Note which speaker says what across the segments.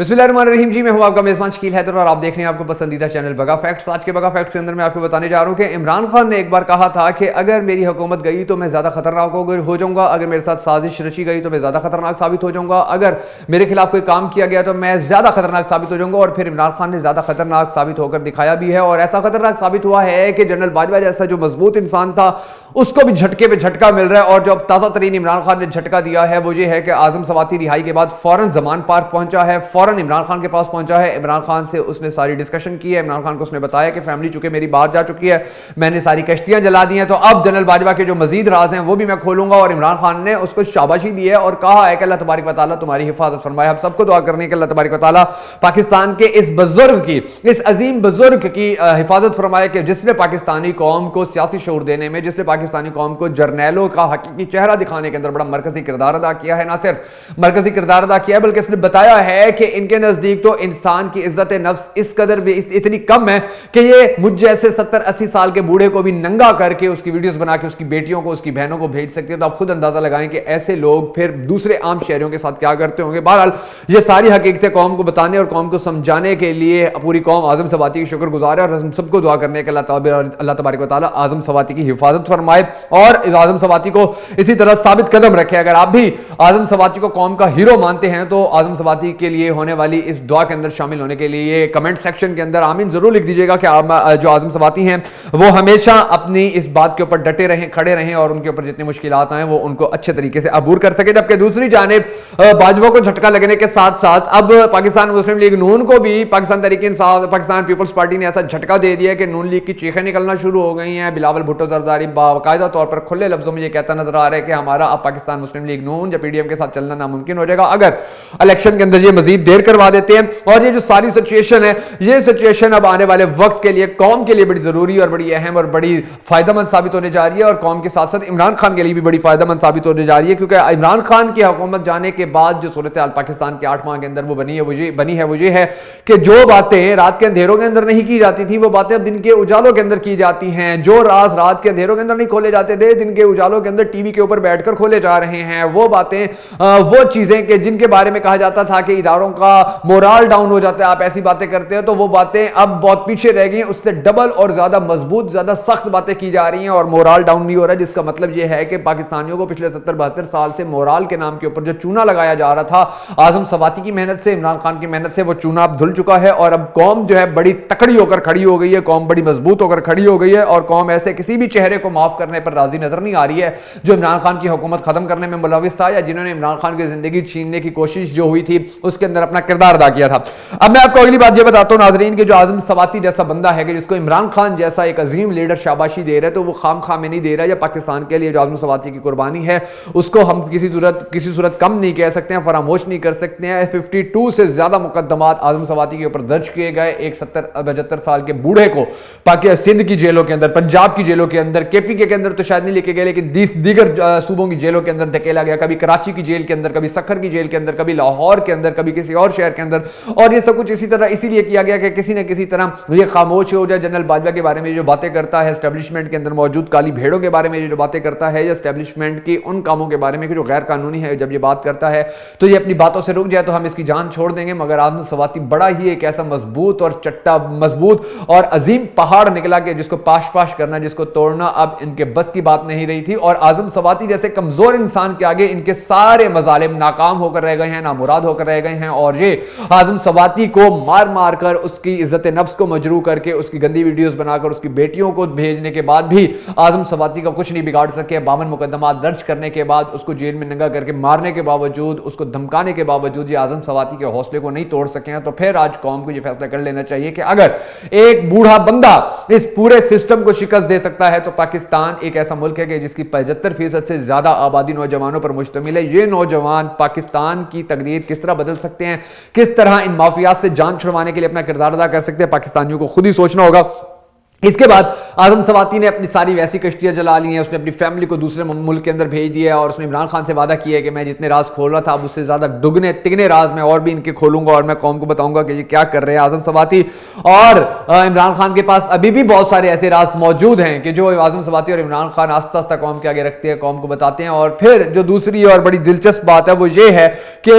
Speaker 1: बिस्मिल्लाहिर्रहमानिर्रहीम जी, मैं हूं आपका मेज़बान शकील हैदर और आप देख रहे हैं आपको पसंदीदा चैनल बगा फैक्ट्स। आज के बगा फैक्ट्स के अंदर मैं आपको बताने जा रहा हूं कि इमरान खान ने एक बार कहा था कि अगर मेरी हुकूमत गई तो मैं ज़्यादा खतरनाक हो जाऊंगा, अगर मेरे साथ साजिश रची गई तो मैं ज़्यादा खतरनाक साबित हो जाऊंगा, अगर मेरे खिलाफ कोई काम किया गया तो मैं ज़्यादा खतरनाक साबित हो जाऊंगा। और फिर इमरान खान ने ज़्यादा खतरनाक साबित होकर दिखाया भी है, और ऐसा खतरनाक साबित हुआ है कि जनरल बाजवा जैसा जो मजबूत इंसान था उसको भी झटके पे झटका मिल रहा है। और जो अब ताज़ा तरीन इमरान खान ने झटका दिया है वो ये है कि आजम सवाती रिहाई के बाद फौरन जमान पार्क पहुंचा है, फौरन इमरान खान के पास पहुंचा है, इमरान खान से उसने सारी डिस्कशन की है। इमरान खान को उसने बताया कि फैमिली चूंकि मेरी बाहर जा चुकी है, मैंने सारी कश्तियां जला दी हैं, तो अब जनरल बाजवा के जो मजीद राज हैं वो भी मैं खोलूंगा। और इमरान खान ने उसको शाबाशी दी है और कहा है कि अल्लाह तबारक व तआला तुम्हारी हिफाजत फरमाए। हम सबको दुआ करने के अल्लाह तबारक व तआला पाकिस्तान के इस बुजुर्ग की, इस अजीम बुजुर्ग की हिफाजत फरमाए कि जिसने पाकिस्तानी कौम को सियासी शऊर देने में, जिसने पाकिस्तानी कौम को जर्नैलों का हकीकी चेहरा दिखाने के अंदर बड़ा मरकजी किरदार अदा किया है। ना सिर्फ मरकजी किरदार अदा किया है बल्कि इसने बताया है कि इनके नजदीक तो इंसान की इज्जत नफ्स इस कदर भी इतनी कम है कि ये मुझ जैसे 70-80 साल के बूढ़े को भी नंगा करके उसकी वीडियोस बना के उसकी बेटियों को, उसकी बहनों को भेज सकते हैं। तो आप खुद अंदाजा लगाएं कि ऐसे लोग फिर दूसरे आम शहरियों के साथ क्या करते होंगे। बहरहाल ये सारी हकीकतें कौम को बताने और कौम को समझाने के लिए पूरी कौम आजम सवाती की शुक्रगुजार है, और हम सबको दुआ करने के अल्लाह तबारक व तआला आजम सवाती की हिफाजत फरमाए और आजम सवाती को इसी तरह साबित कदम रखे। अगर आप भी आजम सवाती को कौम का हीरो मानते हैं तो आजम सवाती के लिए होने वाली इस दुआ के अंदर शामिल होने के लिए कमेंट सेक्शन के अंदर आमीन जरूर लिख दीजिएगा कि आप जो आजम सवाती हैं वो हमेशा अपनी इस बात के ऊपर डटे रहें, खड़े रहें और उनके ऊपर जितनी मुश्किलात आए वो उनको अच्छे तरीके से अबूर कर सके। जबकि दूसरी जानिब बाजवा को झटका लगने के साथ साथ अब पाकिस्तान मुस्लिम लीग नून को भी पाकिस्तान तहरीक इंसाफ, पाकिस्तान पीपल्स पार्टी ने ऐसा झटका दे दिया कि नून लीग की चीखें निकलना शुरू हो गई हैं। बिलावल भुट्टो जरदारी बाकायदा तौर पर खुले लफ्जों में ये कहता नजर आ रहा है कि हमारा अब पाकिस्तान मुस्लिम लीग नून या पीडीएम के साथ चलना नामुमकिन हो जाएगा अगर इलेक्शन के अंदर ये मजीद देर करवा देते हैं। और ये जो सारी सिचुएशन है, ये सिचुएशन अब आने वाले वक्त के लिए कौम के लिए बड़ी जरूरी और बड़ी अहम और बड़ी फायदेमंद साबित होने जा रही है, और कौम के साथ साथ इमरान खान के लिए भी बड़ी फायदेमंद साबित होने जा रही है। क्योंकि इमरान खान की हुकूमत जाने के बाद जो सूरत हाल पाकिस्तान के 8 माह के अंदर वो बनी है वो ये है कि जो बातें रात के अंधेरों के अंदर नहीं की जाती थी वो बातें अब दिन के उजालों के अंदर की जाती हैं। जो राज रात के अंधेरों के अंदर नहीं खोले जाते थे, दिन के उजालों के अंदर टीवी के ऊपर बैठकर खोले जा रहे हैं। वो बातें, वो चीजें कि जिनके बारे में कहा जाता था कि इदारों का मोराल डाउन हो जाता है, आप ऐसी बातें करते हो, तो वो बातें अब बहुत पीछे रह गई। उससे डबल और ज्यादा मजबूत, ज्यादा सख्त बातें की जा रही हैं और मोराल डाउन नहीं हो रहा। जिसका मतलब यह है कि पाकिस्तानियों को पिछले 70-72 साल से मोराल के नाम के ऊपर जो चूना लगाया जा रहा था आजम सवाती की मेहनत से, इमरान खान की मेहनत से, वो चूना अब धुल चुका है। और अब कौम जो है बड़ी तकड़ी होकर खड़ी हो गई है, कौम बड़ी मजबूत होकर खड़ी हो गई है, और कौम ऐसे किसी भी चेहरे को माफ करने पर राजी नजर नहीं आ रही है जो इमरान खान की हुकूमत खत्म करने में मुलविस था, या जिन्होंने इमरान खान की जिंदगी छीनने की कोशिश जो हुई थी उसके अंदर अपना किरदार अदा किया था। अब मैं आपको अगली बात ये बताता हूं नाजरीन कि जो आजम सवाती जैसा बंदा है कि जिसको इमरान खान जैसा एक अजीम लीडर शाबाशी दे रहा है, तो वो खाम में नहीं दे रहा है। या पाकिस्तान के लिए जो आजम सवाती की कुर्बानी है उसको हम किसी सूरत कम नहीं कह सकते हैं, फरामोश नहीं कर सकते हैं। 52 से ज्यादा मुकदमात आजम सवाती के ऊपर दर्ज किए गए। एक 70-75 साल के बूढ़े को सिंध की जेलों के अंदर, पंजाब की जेलों के अंदर, केपीके के अंदर तो शायद नहीं लिखे गए लेकिन दीगर सूबों की जेलों के अंदर धकेला गया। कभी कराची की जेल के अंदर, कभी सखर की जेल के अंदर, कभी लाहौर के अंदर, कभी किसी और शहर के अंदर। और ये सब कुछ इसी तरह इसीलिए किया गया कि किसी न किसी तरह ये खामोश हो जाए। जनरल बाजवा के बारे में जो बातें करता है, एस्टेब्लिशमेंट के अंदर मौजूद काली भेड़ों के बारे में जो बातें करता है, या एस्टेब्लिशमेंट की उन कामों के बारे में जो गैर कानूनी है, जब ये बात करता है तो ये अपनी बातों से रुक जाए तो हम इसकी जान छोड़ देंगे। मगर आजम सवाती बड़ा ही एक ऐसा मजबूत और चट्टा मजबूत और अजीम पहाड़ निकला कि जिसको पाश करना, जिसको तोड़ना अब इनके बस की बात नहीं रही थी। और आजम सवाती जैसे कमजोर इंसान के आगे इनके सारे मजालिम नाकाम होकर रह गए हैं, नामुराद होकर रह गए हैं। और ये आजम सवाती को मार मार कर, उसकी इज्जत नफ्स को मजरू करके, उसकी गंदी वीडियोस बनाकर, उसकी बेटियों को भेजने के बाद भी आजम सवाती का कुछ नहीं बिगाड़ सके। 52 मुकदमा दर्ज करने के बाद, उसको जेल में नंगा करके मारने के बावजूद, उसको धमकाने के बावजूद ये आजम सवाती के हौसले को नहीं तोड़ सके हैं। तो फिर आज कौम को यह फैसला कर लेना चाहिए कि अगर एक बूढ़ा बंदा इस पूरे सिस्टम को शिकस्त दे सकता है तो पाकिस्तान एक ऐसा मुल्क है कि जिसकी 75% से ज्यादा आबादी नौजवानों पर मुश्तमिल है। ये नौजवान पाकिस्तान की तकदीर किस तरह बदल सकते हैं, किस तरह इन माफियात से जान छुड़वाने के लिए अपना किरदार अदा कर सकते हैं, पाकिस्तानियों को खुद ही सोचना होगा। इसके बाद आजम सवाती ने अपनी सारी वैसी कश्तियां जला ली हैं, उसने अपनी फैमिली को दूसरे मुल्क के अंदर भेज दिया और उसने इमरान खान से वादा किया है कि मैं जितने राज खोल रहा था अब उससे ज़्यादा दुगने तिगने राज मैं और भी इनके खोलूंगा और मैं कौम को बताऊंगा कि ये क्या कर रहे हैं आजम सवाती। और इमरान खान के पास अभी भी बहुत सारे ऐसे राज मौजूद हैं कि जो आजम सवाती और इमरान खान आस्ता आस्ता कौम के आगे रखते हैं, कौम को बताते हैं। और फिर जो दूसरी और बड़ी दिलचस्प बात है वो ये है कि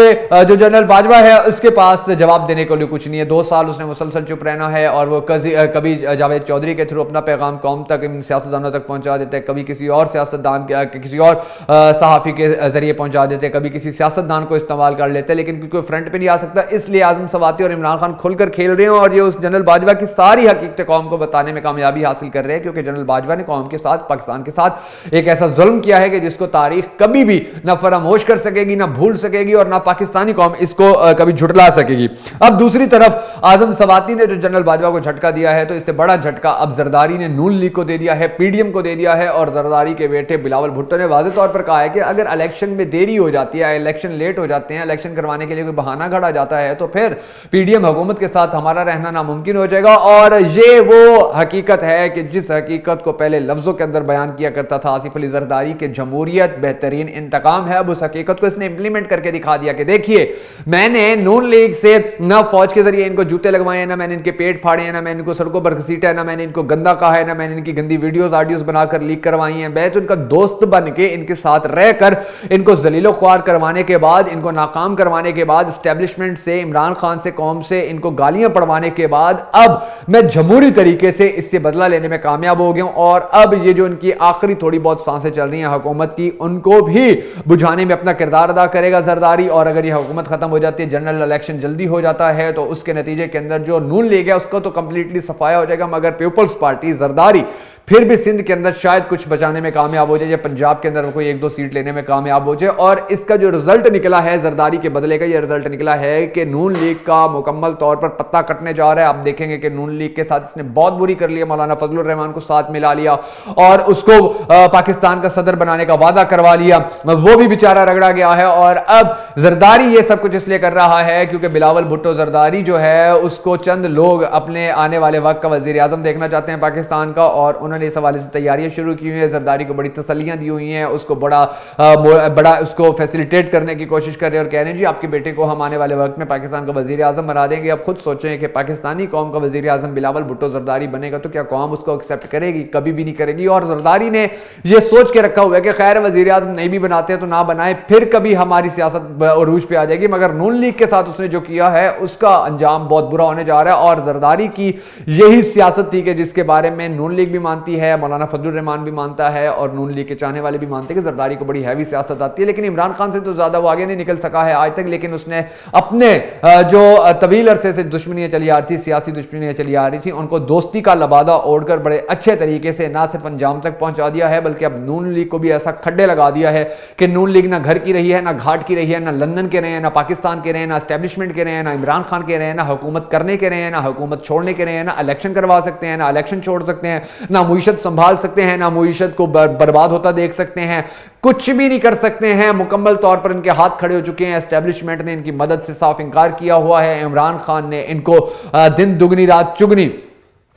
Speaker 1: जो जनरल बाजवा है उसके पास जवाब देने के लिए कुछ नहीं है। 2 साल उसने मुसलसल चुप रहना है और वो कभी जावेद चौधरी के थ्रू अपना पैगाम कौम तक, इन सियासतदानों तक पहुंचा देते हैं, कभी किसी और सियासतदान किसी और सहाफ़ी के जरिए पहुंचा देते हैं, कभी किसी सियासतदान को इस्तेमाल कर लेते हैं, लेकिन क्योंकि वो फ्रंट पे नहीं आ सकता इसलिए आजम सवाती और इमरान खान खुलकर खेल रहे हैं और ये उस जनरल बाजवा की सारी हकीकतें कौम को बताने में कामयाबी हासिल कर रहे हैं। क्योंकि जनरल बाजवा ने कौम के साथ, पाकिस्तान के साथ एक ऐसा जुल्म किया है कि जिसको तारीख कभी भी ना फरामोश कर सकेगी, ना भूल सकेगी और ना पाकिस्तानी कौम इसको कभी झुटला सकेगी। अब दूसरी तरफ आजम सवाती ने जो जनरल बाजवा को झटका दिया है तो इससे बड़ा झटका अब जरदारी ने नून लीग को दे दिया है, पीडीएम को दे दिया है। और जरदारी के बेटे बिलावल भुट्टो ने वाज़ेह तौर पर कहा है कि अगर इलेक्शन में देरी हो जाती है, इलेक्शन लेट हो जाते हैं, इलेक्शन करवाने के लिए कोई बहाना घड़ा जाता है तो फिर पीडीएम हुकूमत के साथ हमारा रहना नामुमकिन हो जाएगा। और ये वो हकीकत है कि जिस हकीकत को पहले लफ्जों के अंदर बयान किया करता था आसिफ अली जरदारी के जमहूरियत बेहतरीन इंतकाम है, अब उस हकीकत को इसने इंप्लीमेंट करके दिखा दिया कि देखिए मैंने नून लीग से ना फौज के जरिए इनको जूते लगवाए, ना मैंने इनके पेट फाड़े हैं, ना मैंने इनको सड़कों पर घसीटा है, ना मैंने इनको गंदा कहा है, ना मैंने इनकी गंदी वीडियोस ऑडियोस बनाकर लीक करवाई हैं। मैं तो इनका दोस्त बन के इनके साथ रहकर इनको जलीलो ख्वार करवाने के बाद, इनको नाकाम करवाने के बाद, एस्टेब्लिशमेंट से, इमरान खान से, कौम से इनको गालियां पड़वाने के बाद अब मैं जमहूरी तरीके से इससे बदला लेने में कामयाब हो गया हूं। और अब ये जो इनकी आखिरी थोड़ी बहुत सांसें चल रही हैं हुकूमत की, उनको भी बुझाने में अपना किरदार अदा करेगा जरदारी। और अगर ये हुकूमत खत्म हो जाती है, जनरल इलेक्शन जल्दी हो जाता है तो उसके नतीजे के अंदर जो नून लीग है उसको तो कंप्लीटली सफाया हो जाएगा, मगर पीपल्स पार्टी जरदारी फिर भी सिंध के अंदर शायद कुछ बचाने में कामयाब हो जाए या पंजाब के अंदर कोई 1-2 सीट लेने में कामयाब हो जाए। और इसका जो रिजल्ट निकला है जरदारी के बदले का, यह रिजल्ट निकला है कि नून लीग का मुकम्मल तौर पर पत्ता कटने जा रहा है। आप देखेंगे कि नून लीग के साथ इसने बहुत बुरी कर लिया, मौलाना फजलुर रहमान को साथ मिला लिया और उसको पाकिस्तान का सदर बनाने का वादा करवा लिया, वो भी बेचारा रगड़ा गया है। और अब जरदारी ये सब कुछ इसलिए कर रहा है क्योंकि बिलावल भुट्टो जरदारी जो है उसको चंद लोग अपने आने वाले वक्त का वजीर आजम देखना चाहते हैं पाकिस्तान का, और उन्होंने इस हवाले से तैयारियां शुरू की हुई हैं। जरदारी को बड़ी तसल्लियां दी हुई हैं, उसको बड़ा उसको फैसिलिटेट करने की कोशिश कर रहे हैं और कह रहे हैं जी आपके बेटे को हम आने वाले वक्त में पाकिस्तान का वजीर आजम बना देंगे। अब खुद सोचें कि पाकिस्तानी कौम का वजीर आजम बिलावल भुट्टो जरदारी बनेगा तो क्या कौम उसको एक्सेप्ट करेगी? कभी भी नहीं करेगी। और जरदारी ने यह सोच के रखा हुआ है कि खैर वजीर आजम नहीं भी बनाते तो ना बनाए, फिर कभी हमारी सियासत अरूज पे आ जाएगी। मगर नून लीग के साथ उसने जो किया है उसका अंजाम बहुत बुरा होने जा रहा है। और जरदारी की यही सियासत थी कि जिसके बारे में नून लीग भी मानती है, मौलाना फजलुर रहमान भी मानता है और नून लीग के चाहने वाले भी मानते हैं कि जरदारी को बड़ी हैवी सियासत आती है। लेकिन इमरान खान से तो ज्यादा वो आगे नहीं निकल सका है आज तक, लेकिन उसने अपने जो तवील अरसे से दुश्मनियां चली आ रही थी, सियासी दुश्मनियां चली आ रही थी, उनको दोस्ती का लबादा ओढ़कर बड़े अच्छे तरीके से ना सिर्फ अंजाम तक पहुंचा दिया है बल्कि अब नून लीग को भी ऐसा खड्डे लगा दिया है कि नून लीग ना घर की रही है, ना घाट की रही है, ना लंदन के रहे हैं, ना पाकिस्तान के रहे हैं, ना एस्टेब्लिशमेंट के रहे हैं, ना इमरान खान के रहे हैं, ना हुकूमत करने के रहे हैं, ना हुकूमत छोड़ने के रहे हैं, ना इलेक्शन करवा सकते हैं, ना इलेक्शन छोड़ सकते हैं, ना मुईशत संभाल सकते हैं, ना मुईशत को बर्बाद होता देख सकते हैं, कुछ भी नहीं कर सकते हैं। मुकम्मल तौर पर इनके हाथ खड़े हो चुके हैं। एस्टेब्लिशमेंट ने इनकी मदद से साफ इनकार किया हुआ है। इमरान खान ने इनको दिन दुगनी रात चुगनी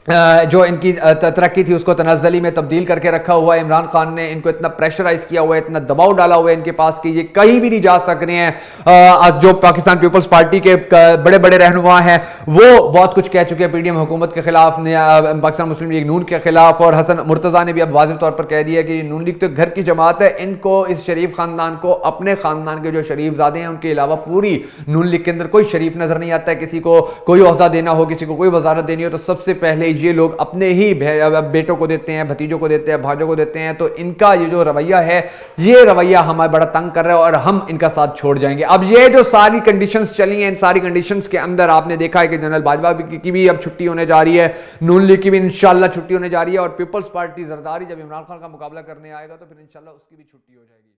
Speaker 1: जो इनकी तरक्की थी उसको तनज़्ज़ली में तब्दील करके रखा हुआ है। इमरान खान ने इनको इतना प्रेशराइज किया हुआ है, इतना दबाव डाला हुआ है इनके पास कि ये कहीं भी नहीं जा सक रहे हैं। जो पाकिस्तान पीपल्स पार्टी के बड़े बड़े रहनुमा हैं वो बहुत कुछ कह चुके हैं पीडीएम हुकूमत के खिलाफ, पाकिस्तान मुस्लिम लीग नून के खिलाफ, और हसन मुर्तज़ा ने भी अब वाज़ेह तौर पर कह दिया कि नून लीग तो घर की जमात है, इनको इस शरीफ खानदान को, अपने खानदान के जो शरीफजादे हैं उनके अलावा पूरी नून लीग के अंदर कोई शरीफ नजर नहीं आता है। किसी को कोई ओहदा देना हो, किसी को कोई वजारत देनी हो तो सबसे पहले ये लोग अपने ही बेटों को देते हैं, भतीजों को देते हैं, भाइयों को देते हैं। तो इनका ये जो रवैया है, ये रवैया हमें बड़ा तंग कर रहा है और हम इनका साथ छोड़ जाएंगे। अब ये जो सारी कंडीशंस चली हैं, इन सारी कंडीशंस के अंदर आपने देखा है कि जनरल बाजवा की भी अब छुट्टी होने जा रही है, नून लीग की भी इंशाल्लाह छुट्टी होने जा रही है, और पीपल्स पार्टी जरदारी जब इमरान खान का मुकाबला करने आएगा तो फिर इंशाल्लाह उसकी भी छुट्टी हो जाएगी।